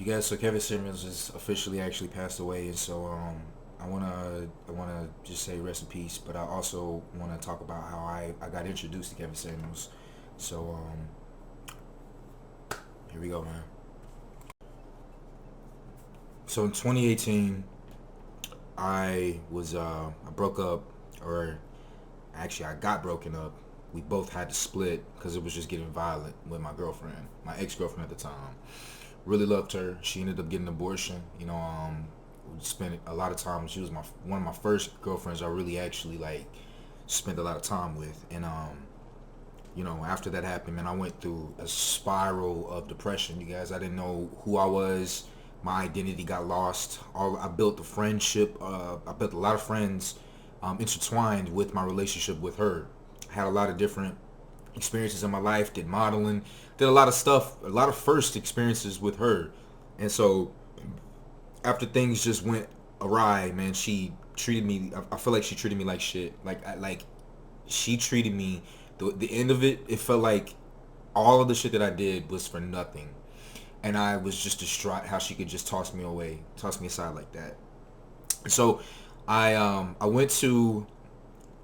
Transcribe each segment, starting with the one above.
You guys, so Kevin Samuels is officially actually passed away, and so I wanna just say rest in peace. But I also wanna talk about how I got introduced to Kevin Samuels. So here we go, man. So in 2018, I broke up, or actually I got broken up. We both had to split because it was just getting violent with my girlfriend, my ex girlfriend at the time. Really loved her. She ended up getting an abortion. Spent a lot of time. She was my one of my first girlfriends I really actually like spent a lot of time with. And after that happened, man, I went through a spiral of depression. You guys, I didn't know who I was. My identity got lost. I built a friendship. I built a lot of friends intertwined with my relationship with her. I had a lot of different experiences in my life. Did modeling. Did a lot of stuff. A lot of first experiences with her. And so after things just went awry, man, she treated me. I feel like she treated me like shit. Like she treated me. The end of it, it felt like all of the shit that I did was for nothing, and I was just distraught how she could just toss me away, toss me aside like that. So I went to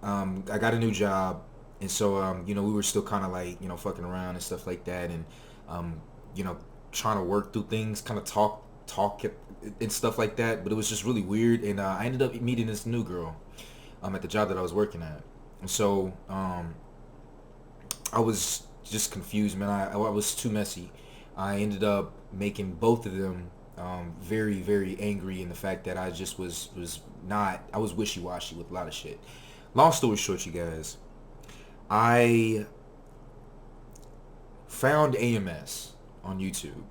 I got a new job, and so we were still kind of like fucking around and stuff like that, and um, you know trying to work through things, kind of talk and stuff like that. But it was just really weird, and I ended up meeting this new girl at the job that I was working at, and so I was just confused, man. I was too messy. I ended up making both of them very, very angry in the fact that I just was not. I was wishy washy with a lot of shit. Long story short, you guys, I found AMS on YouTube.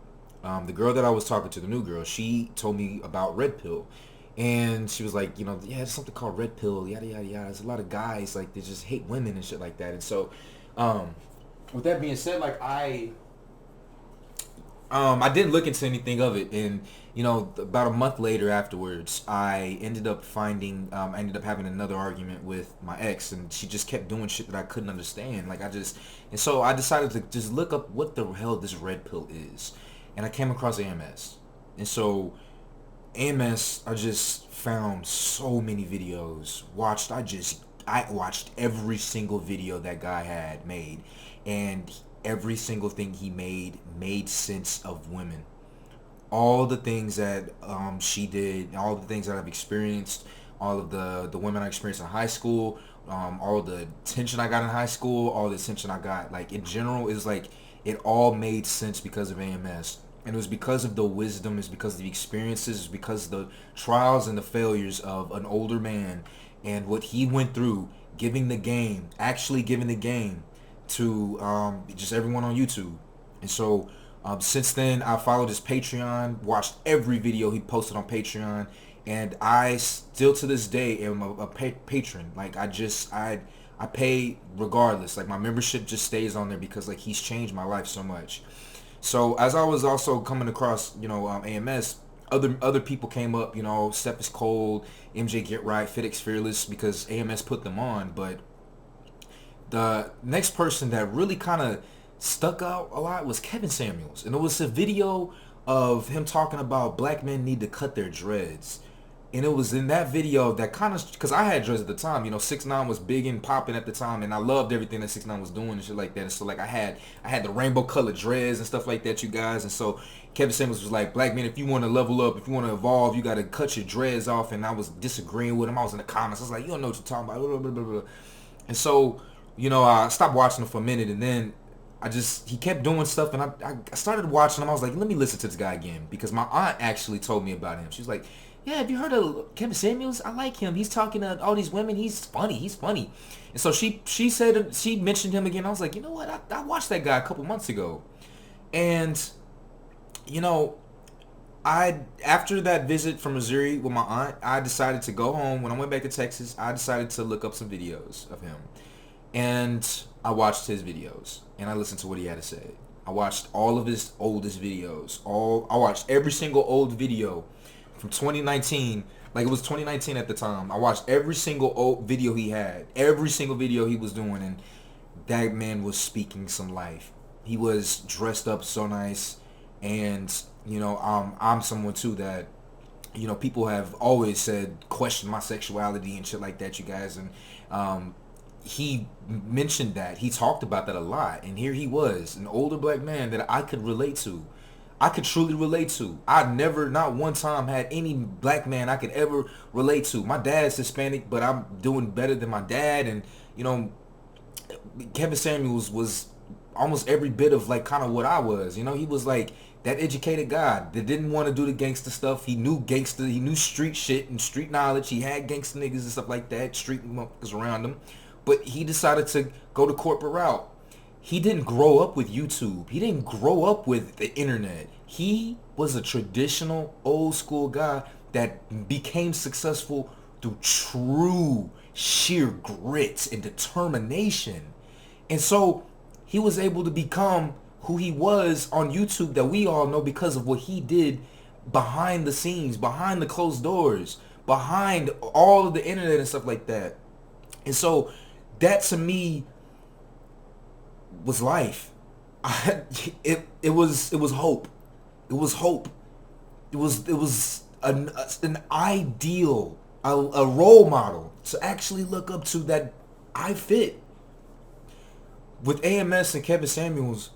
The girl that I was talking to, the new girl, she told me about Red Pill. And she was like, yeah, there's something called Red Pill, yada, yada, yada. There's a lot of guys, like, they just hate women and shit like that. And so, um, with that being said, like, I didn't look into anything of it. And, about a month later afterwards, I ended up having another argument with my ex. And she just kept doing shit that I couldn't understand. And so I decided to just look up what the hell this Red Pill is. And I came across AMS. And so AMS, I just found so many videos. I watched every single video that guy had made, and every single thing he made sense of women. All the things that she did, all the things that I've experienced, all of the women I experienced in high school, all the tension I got in high school, all the tension I got, like, in general, is like it all made sense because of AMS. And it was because of the wisdom, it's because of the experiences, it's because of the trials and the failures of an older man and what he went through, actually giving the game to just everyone on YouTube. And so since then, I followed his Patreon, watched every video he posted on Patreon, and I still to this day am a patron. Like, I pay regardless. Like, my membership just stays on there because, like, he's changed my life so much. So as I was also coming across, AMS, other people came up, Steph is Cold, MJ Get Right, FitX Fearless, because AMS put them on. But the next person that really kind of stuck out a lot was Kevin Samuels, and it was a video of him talking about black men need to cut their dreads. And it was in that video that kind of, because I had dreads at the time, 6ix9ine was big and popping at the time, and I loved everything that 6ix9ine was doing and shit like that. And so, like, I had the rainbow colored dreads and stuff like that, you guys. And so Kevin Samuels was like, black men, if you want to level up, if you want to evolve, you got to cut your dreads off. And I was disagreeing with him. I was in the comments. I was like, you don't know what you're talking about. Blah, blah, blah, blah. And so, I stopped watching him for a minute, and then he kept doing stuff, and I started watching him. I was like, let me listen to this guy again, because my aunt actually told me about him. She was like, yeah, have you heard of Kevin Samuels? I like him. He's talking to all these women. He's funny. He's funny. And so she mentioned him again. I was like, you know what? I watched that guy a couple months ago. And, you know, after that visit from Missouri with my aunt, I decided to go home. When I went back to Texas, I decided to look up some videos of him. And I watched his videos, and I listened to what he had to say. I watched all of his oldest videos. I watched every single old video from 2019. Like, it was 2019 at the time. I watched every single old video he had, every single video he was doing, and that man was speaking some life. He was dressed up so nice, and I'm someone too that, people have always said question my sexuality and shit like that, you guys, and he mentioned that, he talked about that a lot, and here he was, an older black man that I could relate to. I could truly relate to. I never, not one time, had any black man I could ever relate to. My dad's Hispanic, but I'm doing better than my dad, and Kevin Samuels was almost every bit of like kind of what I was. He was like that educated guy that didn't want to do the gangster stuff. He knew gangster. He knew street shit and street knowledge. He had gangster niggas and stuff like that, street motherfuckers around him. But he decided to go the corporate route. He didn't grow up with YouTube. He didn't grow up with the internet. He was a traditional old school guy that became successful through true sheer grit and determination. And so he was able to become who he was on YouTube that we all know because of what he did behind the scenes, behind the closed doors, behind all of the internet and stuff like that. And so that to me was life. It was hope. It was hope. It was an ideal, a role model to actually look up to that I fit. With AMS and Kevin Samuels,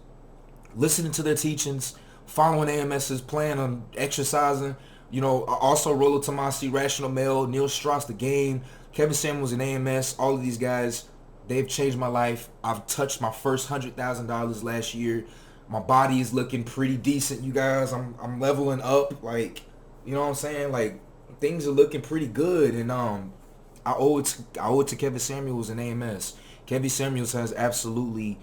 listening to their teachings, following AMS's plan on exercising, also Rollo Tomasi, Rational Male, Neil Strauss, The Game, Kevin Samuels and AMS, all of these guys, they've changed my life. I've touched my first $100,000 last year. My body is looking pretty decent, you guys. I'm leveling up, like, you know what I'm saying? Like, things are looking pretty good, and I owe it to Kevin Samuels and AMS. Kevin Samuels has absolutely,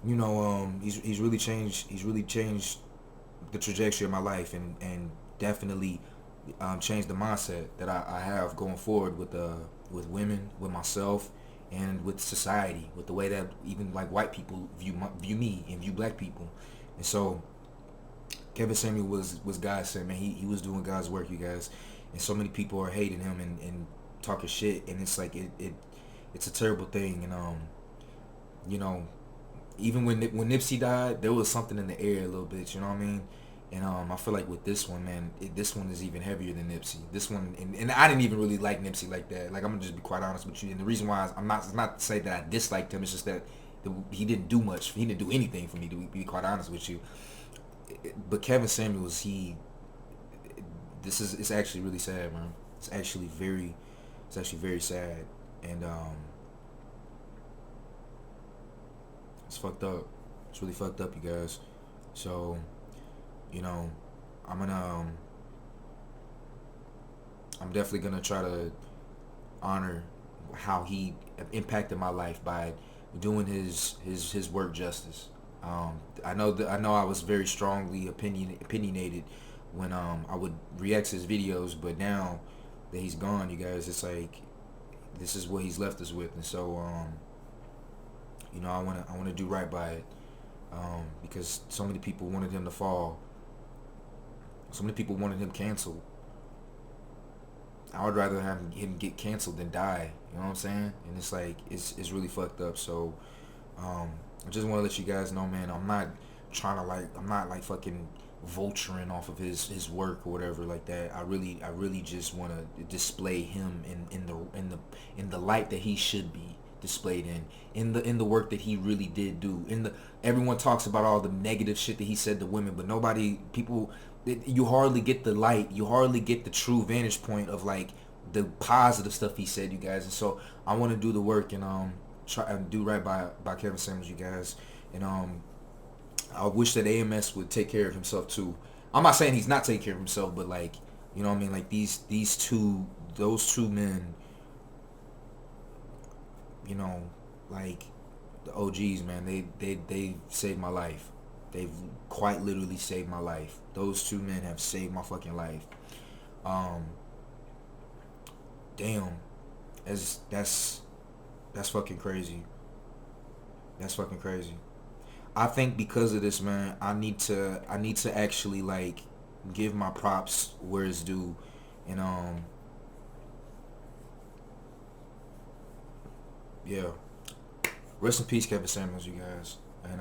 he's really changed the trajectory of my life, and definitely changed the mindset that I have going forward with women, with myself, and with society, with the way that even like white people view me and view black people. And so Kevin Samuel was God's son, man. He was doing God's work, you guys. And so many people are hating him and talking shit, and it's like it's a terrible thing. And even when Nipsey died, there was something in the air a little bit, you know what I mean? And I feel like with this one, man, this one is even heavier than Nipsey. This one, and I didn't even really like Nipsey like that. Like, I'm gonna just be quite honest with you. And the reason why it's not to say that I disliked him. It's just that he didn't do much. He didn't do anything for me, to be quite honest with you. But Kevin Samuels, it's actually really sad, man. It's actually very sad, and it's fucked up. It's really fucked up, you guys. So, I'm definitely gonna try to honor how he impacted my life by doing his work justice. I know I was very strongly opinionated when I would react to his videos, but now that he's gone, you guys, it's like this is what he's left us with, and so I wanna do right by it, because so many people wanted him to fall. So many people wanted him canceled. I would rather have him get canceled than die. You know what I'm saying? And it's like it's really fucked up. So I just want to let you guys know, man. I'm not fucking vulturing off of his work or whatever like that. I really just want to display him in the light that he should be displayed in the work that he really did do. Everyone talks about all the negative shit that he said to women, but you hardly get the light. You hardly get the true vantage point of like the positive stuff he said, you guys. And so I want to do the work and try and do right by Kevin Samuels, you guys. And I wish that AMS would take care of himself too. I'm not saying he's not taking care of himself, but like, you know what I mean? Like those two men, like the OGs, man, they saved my life. They've quite literally saved my life. Those two men have saved my fucking life. Damn. That's fucking crazy. That's fucking crazy. I think because of this, man, I need to actually like give my props where it's due, and yeah. Rest in peace, Kevin Samuels, you guys, and